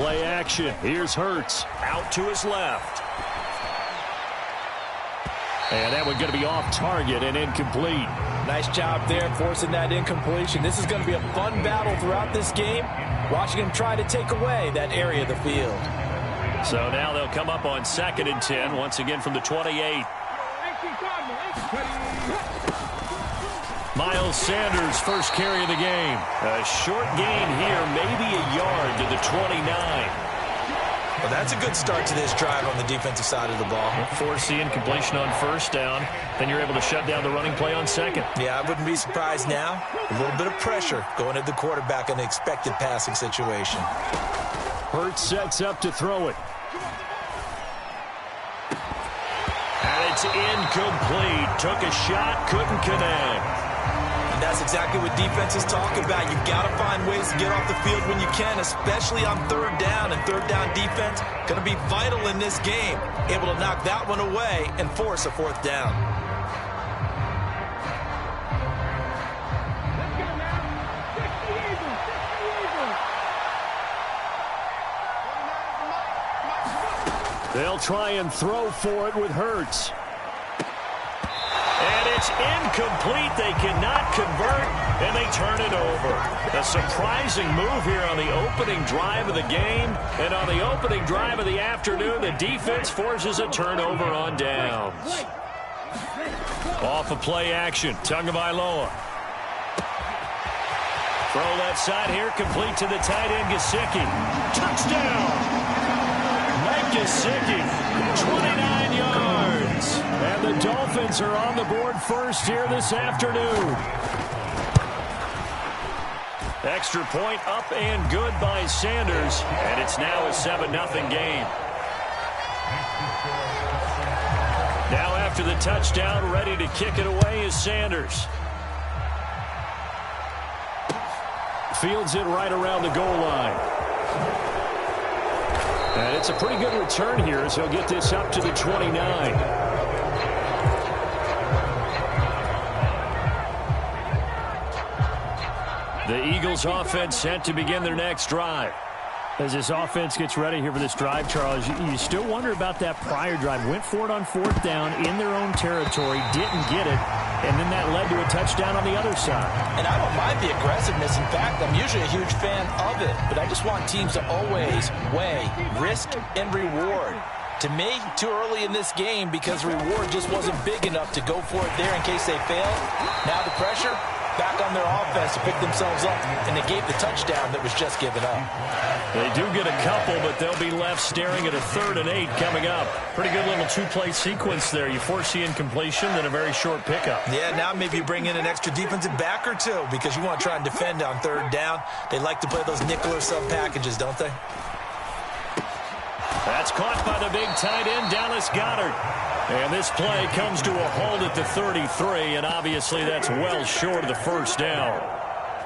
Play action. Here's Hurts. Out to his left. And that one's going to be off target and incomplete. Nice job there forcing that incompletion. This is going to be a fun battle throughout this game. Watching him try to take away that area of the field. So now they'll come up on 2nd and 10, once again from the 28. Miles Sanders, first carry of the game. A short gain here, maybe a yard to the 29. Well, that's a good start to this drive on the defensive side of the ball. Force the incompletion on first down. Then you're able to shut down the running play on second. Yeah, I wouldn't be surprised now. A little bit of pressure going at the quarterback in an expected passing situation. Hurts sets up to throw it. And it's incomplete. Took a shot, couldn't connect. And that's exactly what defenses talk about. You've got to find ways to get off the field when you can, especially on third down. And third down defense going to be vital in this game. Able to knock that one away and force a fourth down. They'll try and throw for it with Hurts. And it's incomplete. They cannot convert, and they turn it over. A surprising move here on the opening drive of the game. And on the opening drive of the afternoon, the defense forces a turnover on downs. Off of play action, Tagovailoa. Throw left side here, complete to the tight end, Gesicki. Touchdown! Mike Gesicki, 29 yards. And the Dolphins are on the board first here this afternoon. Extra point up and good by Sanders. And it's now a 7-0 game. Now after the touchdown, ready to kick it away is Sanders. Fields it right around the goal line. And it's a pretty good return here as he'll get this up to the 29. The Eagles offense set to begin their next drive. As this offense gets ready here for this drive, Charles, you still wonder about that prior drive. Went for it on fourth down in their own territory, didn't get it, and then that led to a touchdown on the other side. And I don't mind the aggressiveness. In fact, I'm usually a huge fan of it, but I just want teams to always weigh risk and reward. To me, too early in this game because reward just wasn't big enough to go for it there in case they failed. Now the pressure back on their offense to pick themselves up, and they gave the touchdown that was just given up. They do get a couple, but they'll be left staring at a 3rd and 8 coming up. Pretty good little two-play sequence there. You force the incompletion, then a very short pickup. Yeah, now maybe you bring in an extra defensive back or two because you want to try and defend on third down. They like to play those nickel or sub packages, don't they? That's caught by the big tight end, Dallas Goedert. And this play comes to a halt at the 33, and obviously that's well short of the first down.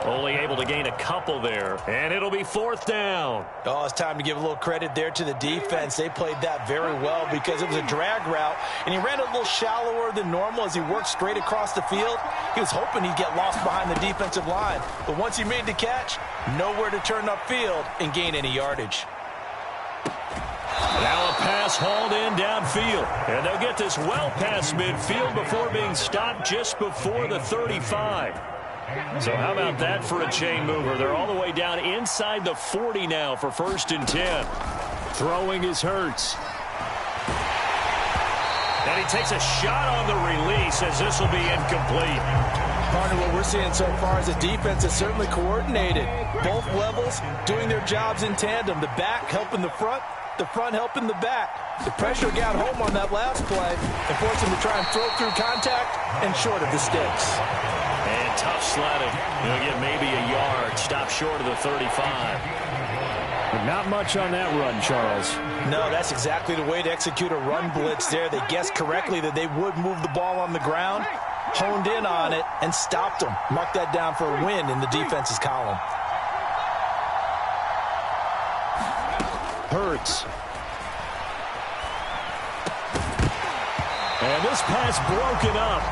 Only able to gain a couple there, and it'll be 4th down. Oh, it's time to give a little credit there to the defense. They played that very well because it was a drag route, and he ran a little shallower than normal as he worked straight across the field. He was hoping he'd get lost behind the defensive line, but once he made the catch, nowhere to turn upfield and gain any yardage. Now a pass hauled in downfield. And they'll get this well past midfield before being stopped just before the 35. So how about that for a chain mover? They're all the way down inside the 40 now for 1st and 10. Throwing is Hurts. And he takes a shot on the release as this will be incomplete. Partner, what we're seeing so far is the defense is certainly coordinated. Both levels doing their jobs in tandem. The back helping the front helping the back. The pressure got home on that last play and forced him to try and throw through contact and short of the sticks. And tough sledding. He'll get maybe a yard. Stop short of the 35. But not much on that run, Charles. No, that's exactly the way to execute a run blitz there. They guessed correctly that they would move the ball on the ground, honed in on it, and stopped them. Mark that down for a win in the defense's column. Hurts. And this pass broken up.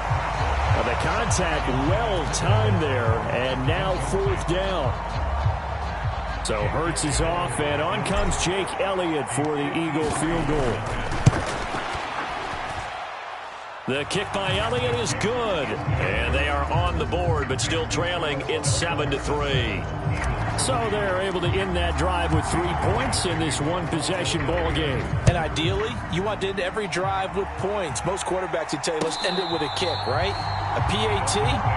The contact well timed there, and now 4th down. So Hurts is off, and on comes Jake Elliott for the Eagle field goal. The kick by Elliott is good. And they are on the board, but still trailing. It's 7-3. So they're able to end that drive with 3 points in this one-possession ball game. And ideally, you want to end every drive with points. Most quarterbacks would tell you, let's end it with a kick, right? A PAT,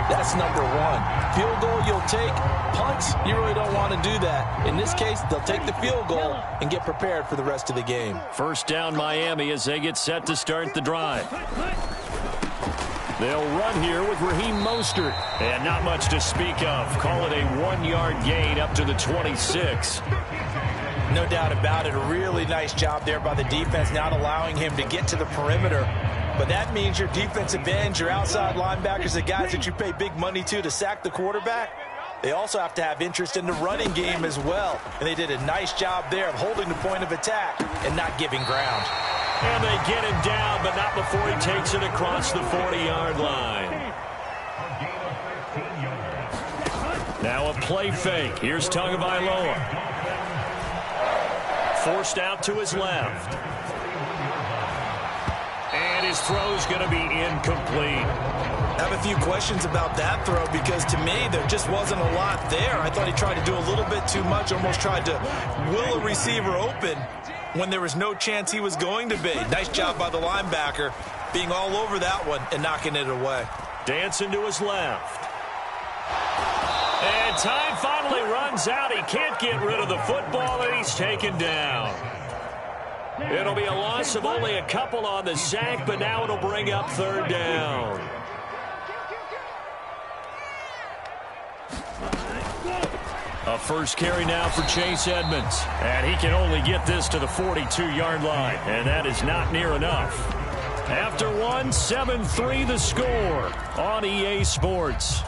that's number one. Field goal, you'll take. Punts, you really don't want to do that. In this case, they'll take the field goal and get prepared for the rest of the game. First down, Miami, as they get set to start the drive. They'll run here with Raheem Mostert. And not much to speak of. Call it a 1-yard gain up to the 26. No doubt about it. A really nice job there by the defense, not allowing him to get to the perimeter. But that means your defensive ends, your outside linebackers, the guys that you pay big money to sack the quarterback, they also have to have interest in the running game as well. And they did a nice job there of holding the point of attack and not giving ground. And they get him down, but not before he takes it across the 40-yard line. Now a play fake. Here's Tagovailoa. Forced out to his left. And his throw's going to be incomplete. I have a few questions about that throw because to me there just wasn't a lot there. I thought he tried to do a little bit too much, almost tried to will a receiver open when there was no chance he was going to be. Nice job by the linebacker being all over that one and knocking it away. Dancing to his left. And time finally runs out. He can't get rid of the football, and he's taken down. It'll be a loss of only a couple on the sack, but now it'll bring up third down. A first carry now for Chase Edmonds. And he can only get this to the 42-yard line, and that is not near enough. After one, 7-3 the score on EA Sports.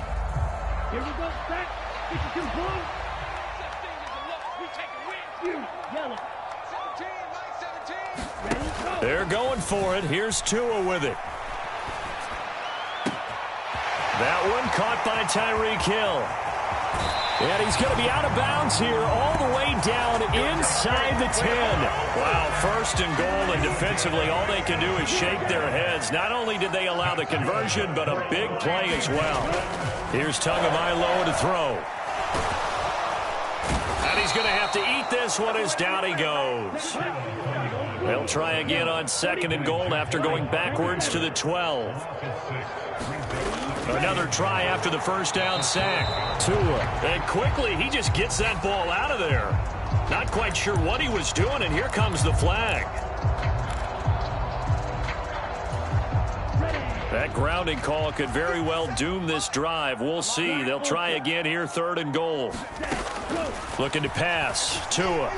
Here we go, back. 52 points. Yellow. 17. They're going for it. Here's Tua with it. That one caught by Tyreek Hill. And he's going to be out of bounds here all the way down inside the 10. Wow, first and goal, and defensively all they can do is shake their heads. Not only did they allow the conversion, but a big play as well. Here's Tagovailoa to throw. And he's going to have to eat this one as down he goes. They'll try again on second and goal after going backwards to the 12. Another try after the first down sack. Tua. And quickly, he just gets that ball out of there. Not quite sure what he was doing, and here comes the flag. That grounding call could very well doom this drive. We'll see. They'll try again here, third and goal. Looking to pass. Tua.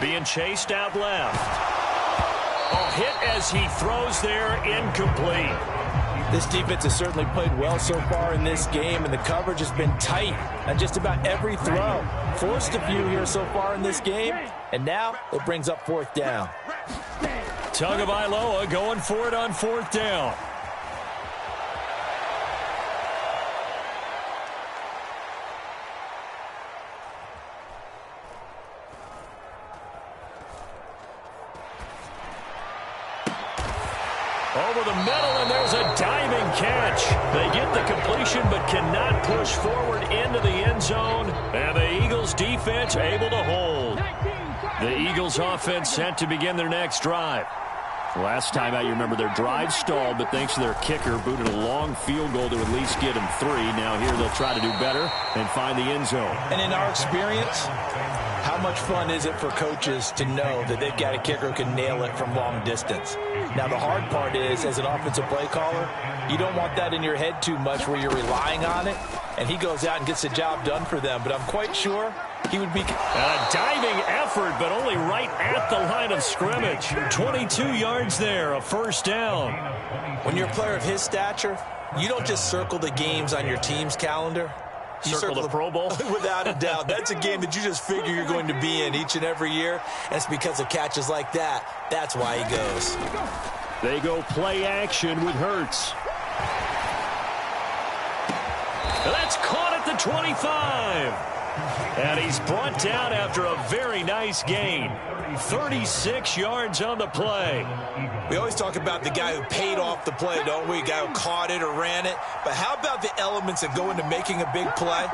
Being chased out left. A hit as he throws there, incomplete. This defense has certainly played well so far in this game, and the coverage has been tight on just about every throw. Forced a few here so far in this game, and now it brings up fourth down. Tagovailoa going for it on fourth down. Over the middle, and there's a diving catch. They get the completion, but cannot push forward into the end zone. And the Eagles defense able to hold. The Eagles offense set to begin their next drive. Last time out, you remember their drive stalled, but thanks to their kicker, booted a long field goal to at least get them 3. Now here they'll try to do better and find the end zone. And in our experience, how much fun is it for coaches to know that they've got a kicker who can nail it from long distance? Now, the hard part is, as an offensive play caller, you don't want that in your head too much where you're relying on it, and he goes out and gets the job done for them. But I'm quite sure he would be... A diving effort, but only right at the line of scrimmage. 22 yards there, a first down. When you're a player of his stature, you don't just circle the games on your team's calendar. You circle the Pro Bowl? Without a doubt. That's a game that you just figure you're going to be in each and every year. And it's because of catches like that. That's why he goes. They go play action with Hurts. That's caught at the 25. And he's brought down after a very nice gain. 36 yards on the play. We always talk about the guy who paid off the play, don't we? The guy who caught it or ran it. But how about the elements that go into making a big play?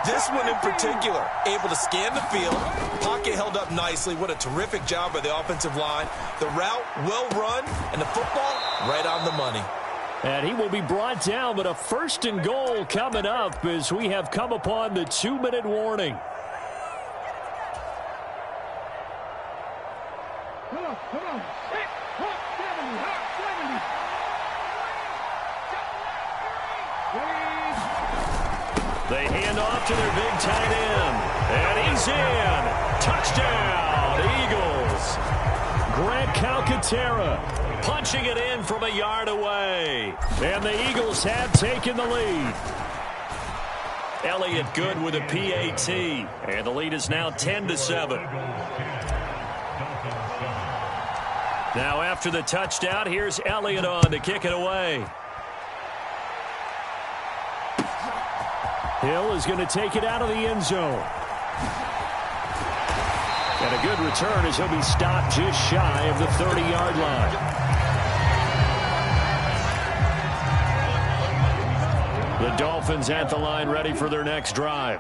This one in particular, able to scan the field, pocket held up nicely. What a terrific job by the offensive line. The route, well run, and the football, right on the money. And he will be brought down, but a 1st and goal coming up as we have come upon the 2-minute warning. Come on. Hit. Hawk 70. They hand off to their big tight end. And he's in. Touchdown, Eagles. Grant Calcaterra punching it in from a yard away. And the Eagles have taken the lead. Elliott good with a PAT. And the lead is now 10-7. Now after the touchdown, here's Elliott on to kick it away. Hill is going to take it out of the end zone. And a good return as he'll be stopped just shy of the 30-yard line. The Dolphins at the line ready for their next drive.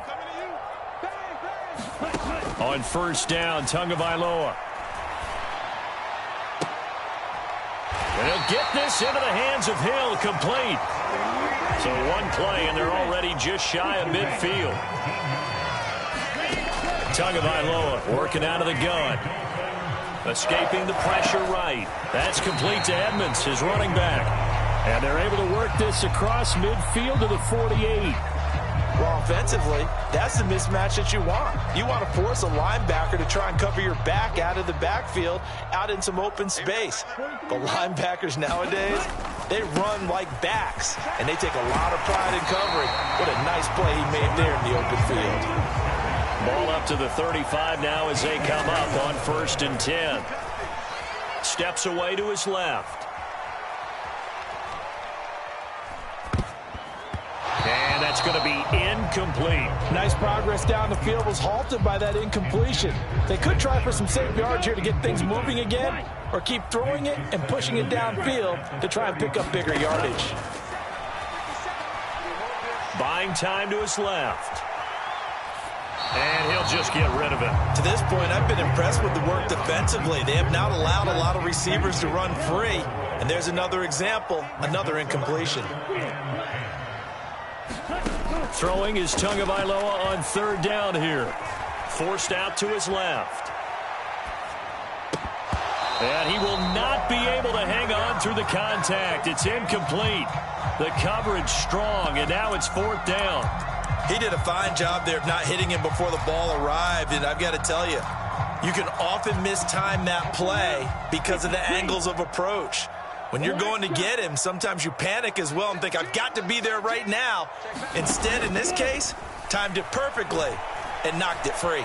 On 1st down, Tagovailoa. And he'll get this into the hands of Hill, complete. So one play, and they're already just shy of midfield. Tagovailoa working out of the gun. Escaping the pressure right. That's complete to Edmonds, his running back. And they're able to work this across midfield to the 48. Well, offensively, that's the mismatch that you want. You want to force a linebacker to try and cover your back out of the backfield, out in some open space. But linebackers nowadays, they run like backs, and they take a lot of pride in covering. What a nice play he made there in the open field. Ball up to the 35 now as they come up on 1st and 10. Steps away to his left. And that's going to be incomplete. Nice progress down the field, was halted by that incompletion. They could try for some safe yards here to get things moving again, or keep throwing it and pushing it downfield to try and pick up bigger yardage. Buying time to his left. And he'll just get rid of it. To this point, I've been impressed with the work defensively. They have not allowed a lot of receivers to run free. And there's another example, another incompletion. Throwing is Tagovailoa on 3rd down here. Forced out to his left. And he will not be able to hang on through the contact. It's incomplete. The coverage strong, and now it's 4th down. He did a fine job there of not hitting him before the ball arrived, and I've got to tell you, you can often mistime that play because of the angles of approach. When you're going to get him, sometimes you panic as well and think, I've got to be there right now. Instead, in this case, timed it perfectly and knocked it free.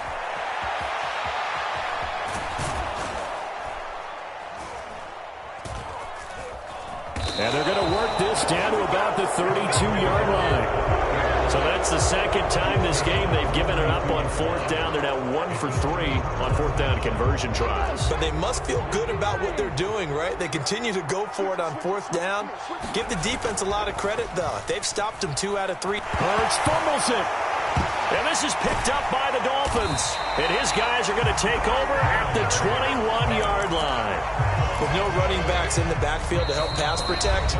And they're going to work this down to about the 32-yard line. So that's the 2nd time this game they've given it up on 4th down. They're now 1 for 3 on 4th down conversion tries. But they must feel good about what they're doing, right? They continue to go for it on 4th down. Give the defense a lot of credit, though. They've stopped them 2 out of 3. Hurts fumbles it. And this is picked up by the Dolphins. And his guys are going to take over at the 21-yard line. With no running backs in the backfield to help pass protect,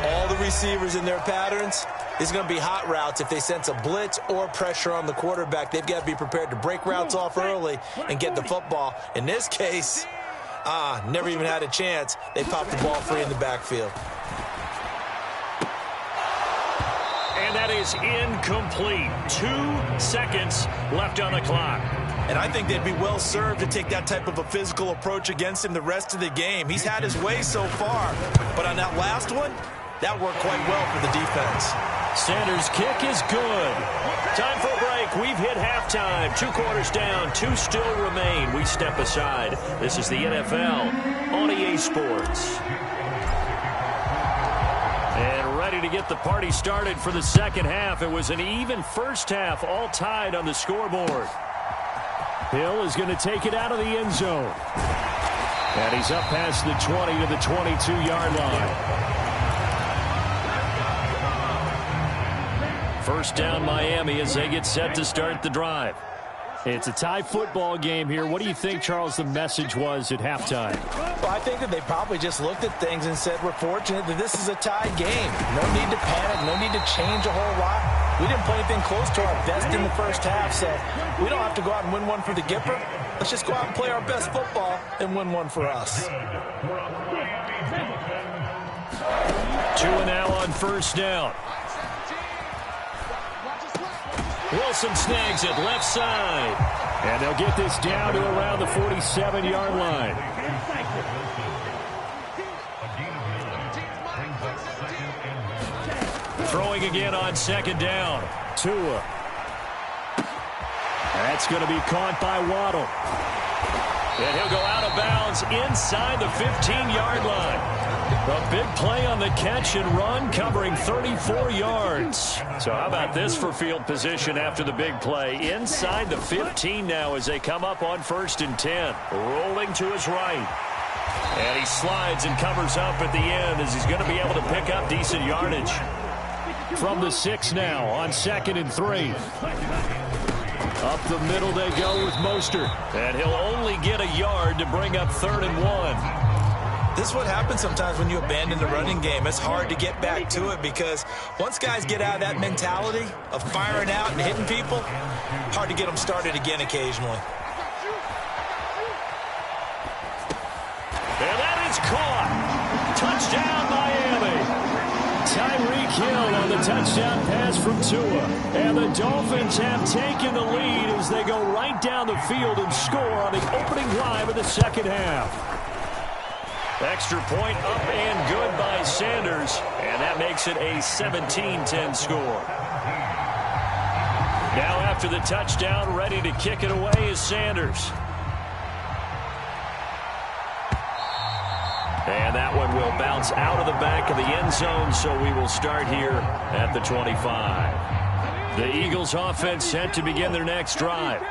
all the receivers in their patterns, it's going to be hot routes. If they sense a blitz or pressure on the quarterback, they've got to be prepared to break routes off early and get the football. In this case, never even had a chance. They popped the ball free in the backfield. And that is incomplete. 2 seconds left on the clock. And I think they'd be well served to take that type of a physical approach against him the rest of the game. He's had his way so far, but on that last one, that worked quite well for the defense. Sanders' kick is good. Time for a break. We've hit halftime. 2 quarters down. 2 still remain. We step aside. This is the NFL on EA Sports. And ready to get the party started for the second half. It was an even first half, all tied on the scoreboard. Hill is going to take it out of the end zone. And he's up past the 20 to the 22-yard line. First down Miami as they get set to start the drive. It's a tie football game here. What do you think, Charles, the message was at halftime? Well, I think that they probably just looked at things and said, we're fortunate that this is a tied game. No need to panic. No need to change a whole lot. We didn't play anything close to our best in the first half, so we don't have to go out and win one for the Gipper. Let's just go out and play our best football and win one for us. 2 now on first down. Wilson snags it left side. And they'll get this down to around the 47-yard line. Throwing again on second down. Tua. That's going to be caught by Waddle. And he'll go out of bounds inside the 15-yard line. A big play on the catch and run, covering 34 yards. So how about this for field position after the big play? Inside the 15 now as they come up on 1st and 10. Rolling to his right. And he slides and covers up at the end as he's going to be able to pick up decent yardage. From the 6 now on 2nd and 3. Up the middle they go with Mostert. And he'll only get a yard to bring up 3rd and 1. This is what happens sometimes when you abandon the running game. It's hard to get back to it because once guys get out of that mentality of firing out and hitting people, hard to get them started again occasionally. And that is caught. Touchdown, Miami. Tyreek Hill on the touchdown pass from Tua. And the Dolphins have taken the lead as they go right down the field and score on the opening drive of the second half. Extra point up and good by Sanders. And that makes it a 17-10 score. Now after the touchdown, ready to kick it away is Sanders. And that one will bounce out of the back of the end zone, so we will start here at the 25. The Eagles offense set to begin their next drive.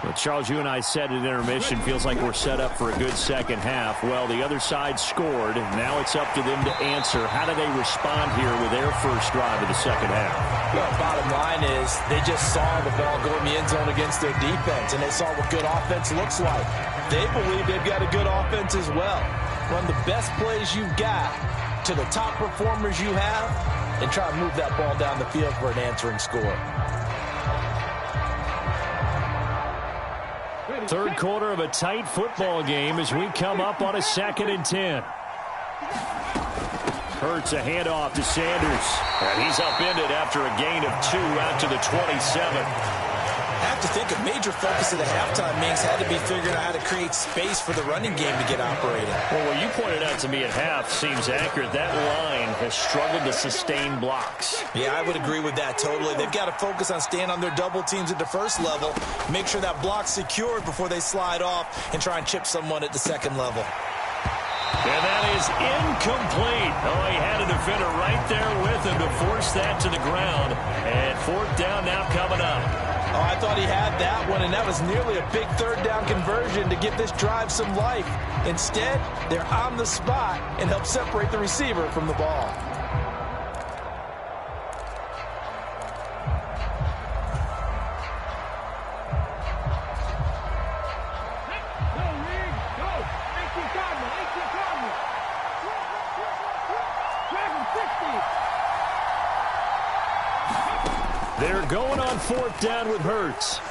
Well, Charles, you and I said at intermission, feels like we're set up for a good second half. Well, the other side scored. Now it's up to them to answer. How do they respond here with their first drive of the second half? Well, bottom line is they just saw the ball go in the end zone against their defense, and they saw what good offense looks like. They believe they've got a good offense as well. Run the best plays you've got to the top performers you have and try to move that ball down the field for an answering score. Third quarter of a tight football game as we come up on a 2nd and 10. Hurts a handoff to Sanders. And he's upended after a gain of 2 out to the 27. I have to think a major focus of the halftime Minks had to be figuring out how to create space for the running game to get operating. Well, what you pointed out to me at half seems accurate. That line has struggled to sustain blocks. Yeah, I would agree with that totally. They've got to focus on staying on their double teams at the first level, make sure that block's secured before they slide off and try and chip someone at the second level. And that is incomplete. Oh, he had a defender right there with him to force that to the ground. And 4th down now coming up. Oh, I thought he had that one, and that was nearly a big 3rd down conversion to give this drive some life. Instead, they're on the spot and help separate the receiver from the ball. They're going on 4th down with Hurts.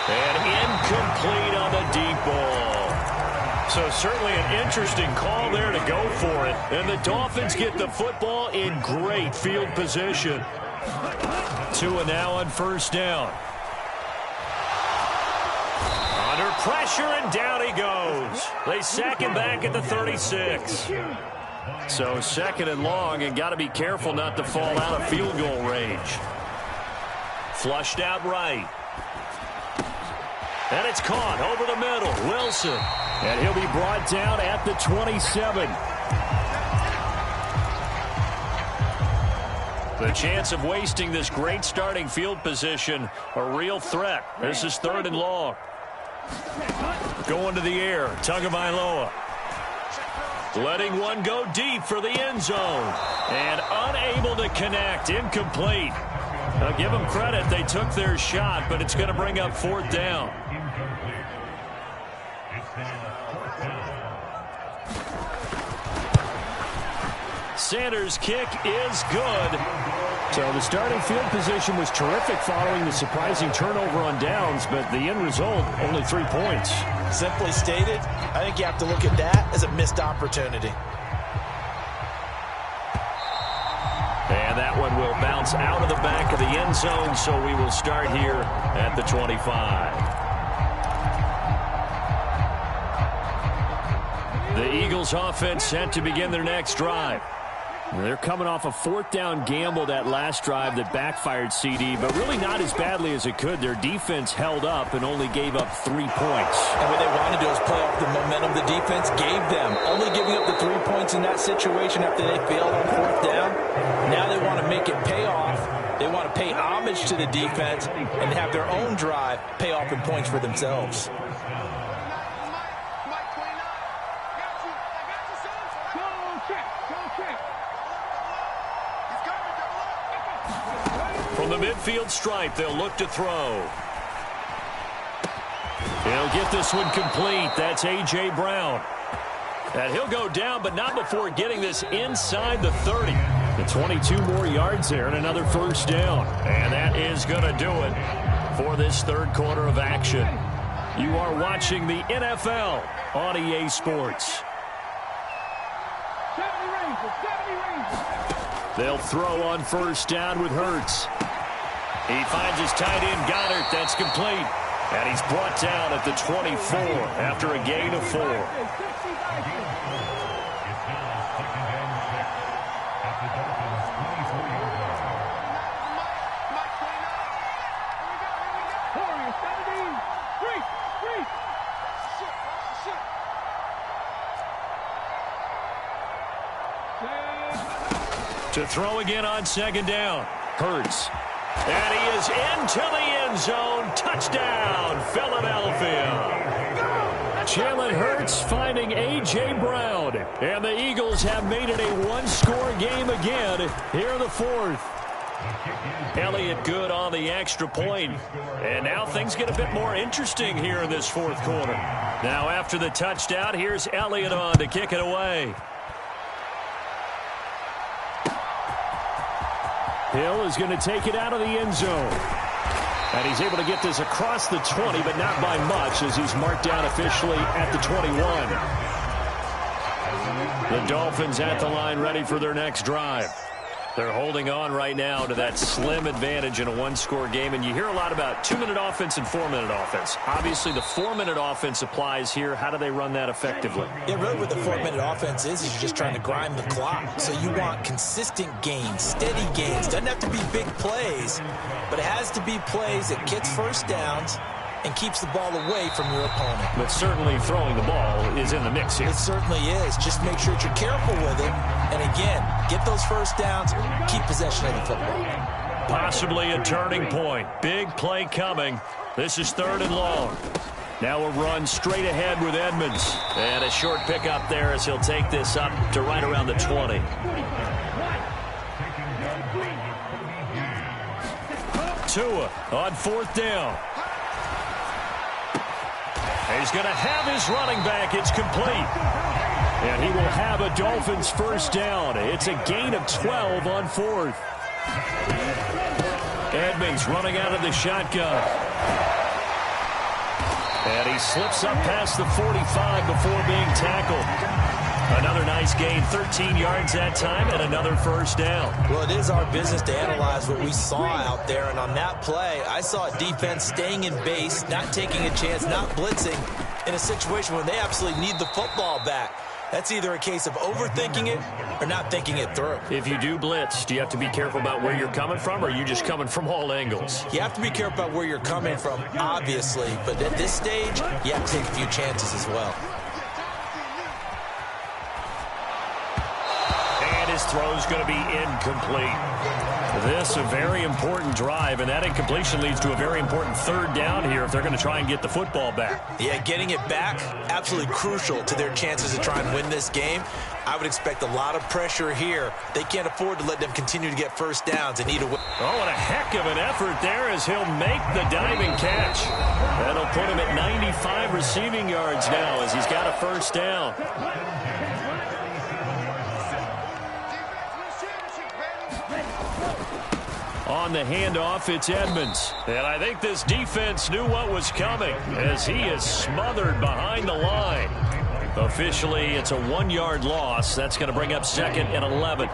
And incomplete on the deep ball. So certainly an interesting call there to go for it. And the Dolphins get the football in great field position. Tua now on 1st down. Under pressure, and down he goes. They sack him back at the 36. So 2nd and long, and got to be careful not to fall out of field goal range. Flushed out right. And it's caught over the middle. Wilson. And he'll be brought down at the 27. The chance of wasting this great starting field position, a real threat. This is 3rd and long. Going to the air, Tagovailoa. Letting one go deep for the end zone. And unable to connect, incomplete. Now give them credit, they took their shot, but it's going to bring up 4th down. Sanders' kick is good. So the starting field position was terrific following the surprising turnover on downs, but the end result, only 3 points. Simply stated, I think you have to look at that as a missed opportunity. And that one will bounce out of the back of the end zone, so we will start here at the 25. The Eagles offense set to begin their next drive. They're coming off a 4th down gamble that last drive that backfired, CD, but really not as badly as it could. Their defense held up and only gave up 3 points. And what they want to do is play off the momentum the defense gave them. Only giving up the 3 points in that situation after they failed on 4th down. Now they want to make it pay off. They want to pay homage to the defense and have their own drive pay off in points for themselves. From the midfield stripe, they'll look to throw. He'll get this one complete. That's A.J. Brown. And he'll go down, but not before getting this inside the 30. The 22 more yards there and another 1st down. And that is going to do it for this 3rd quarter of action. You are watching the NFL on EA Sports. 70 Rangers, 70 Rangers. They'll throw on 1st down with Hurts. He finds his tight end, Goddard. That's complete. And he's brought down at the 24 after a gain of 4. To throw again on 2nd down. Hurts. And he is into the end zone. Touchdown, Philadelphia. Jalen Hurts finding A.J. Brown. And the Eagles have made it a 1-score game again here in the 4th. Elliott good on the extra point. And now things get a bit more interesting here in this 4th quarter. Now after the touchdown, here's Elliott on to kick it away. Hill is going to take it out of the end zone. And he's able to get this across the 20, but not by much as he's marked down officially at the 21. The Dolphins at the line ready for their next drive. They're holding on right now to that slim advantage in a 1-score game. And you hear a lot about 2-minute offense and 4-minute offense. Obviously, the 4-minute offense applies here. How do they run that effectively? Yeah, really what the 4-minute offense is you're just trying to grind the clock. So you want consistent gains, steady gains. Doesn't have to be big plays, but it has to be plays that gets 1st downs and keeps the ball away from your opponent. But certainly throwing the ball is in the mix here. It certainly is. Just make sure that you're careful with it. And again, get those 1st downs, keep possession of the football. Possibly a turning point. Big play coming. This is 3rd and long. Now a run straight ahead with Edmonds. And a short pickup there as he'll take this up to right around the 20. Tua on 4th down. He's going to have his running back. It's complete. And he will have a Dolphins 1st down. It's a gain of 12 on 4th. Edmonds running out of the shotgun. And he slips up past the 45 before being tackled. Another nice gain, 13 yards that time, and another 1st down. Well, it is our business to analyze what we saw out there, and on that play, I saw a defense staying in base, not taking a chance, not blitzing, in a situation where they absolutely need the football back. That's either a case of overthinking it or not thinking it through. If you do blitz, do you have to be careful about where you're coming from, or are you just coming from all angles? You have to be careful about where you're coming from, obviously, but at this stage, you have to take a few chances as well. This throw is going to be incomplete. This a very important drive, and that incompletion leads to a very important third down here if they're going to try and get the football back. Yeah, getting it back, absolutely crucial to their chances to try and win this game. I would expect a lot of pressure here. They can't afford to let them continue to get first downs and need a win. Oh, and a heck of an effort there as he'll make the diving catch. That'll put him at 95 receiving yards now as he's got a first down. On the handoff, it's Edmonds. And I think this defense knew what was coming as he is smothered behind the line. Officially, it's a 1-yard loss. That's going to bring up 2nd and 11.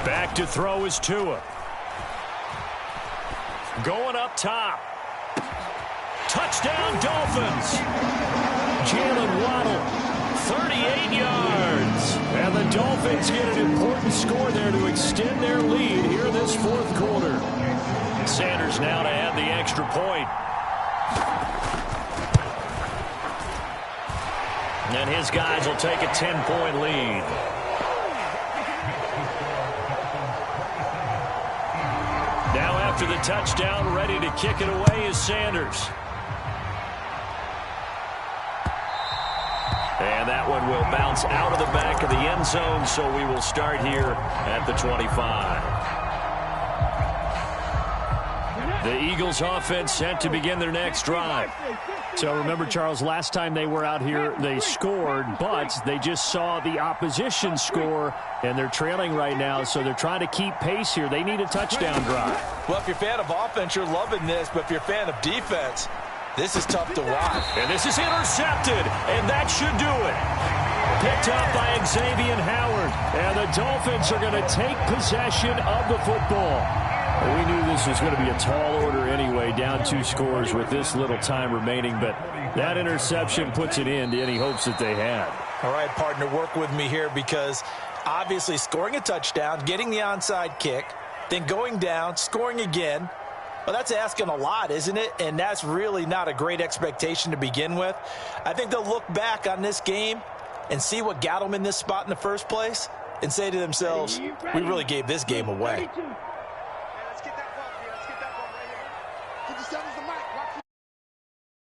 Back to throw is Tua. Going up top. Touchdown, Dolphins. Jalen Waddle, 38 yards. And the Dolphins get an important score there to extend their lead here in this fourth quarter. Sanders now to add the extra point. And his guys will take a 10-point lead. Now after the touchdown, ready to kick it away is Sanders. And that one will bounce out of the back of the end zone, so we will start here at the 25. The Eagles offense set to begin their next drive. So remember, Charles, last time they were out here, they scored, but they just saw the opposition score, and they're trailing right now, so they're trying to keep pace here. They need a touchdown drive. Well, if you're a fan of offense, you're loving this, but if you're a fan of defense, this is tough to watch. And this is intercepted, and that should do it. Picked up by Xavier Howard. And the Dolphins are going to take possession of the football. Well, we knew this was going to be a tall order anyway, down 2 scores with this little time remaining, but that interception puts an end to any hopes that they had. All right, partner, work with me here because obviously scoring a touchdown, getting the onside kick, then going down, scoring again. Well, that's asking a lot, isn't it? And that's really not a great expectation to begin with. I think they'll look back on this game and see what got them in this spot in the first place and say to themselves, we really gave this game away.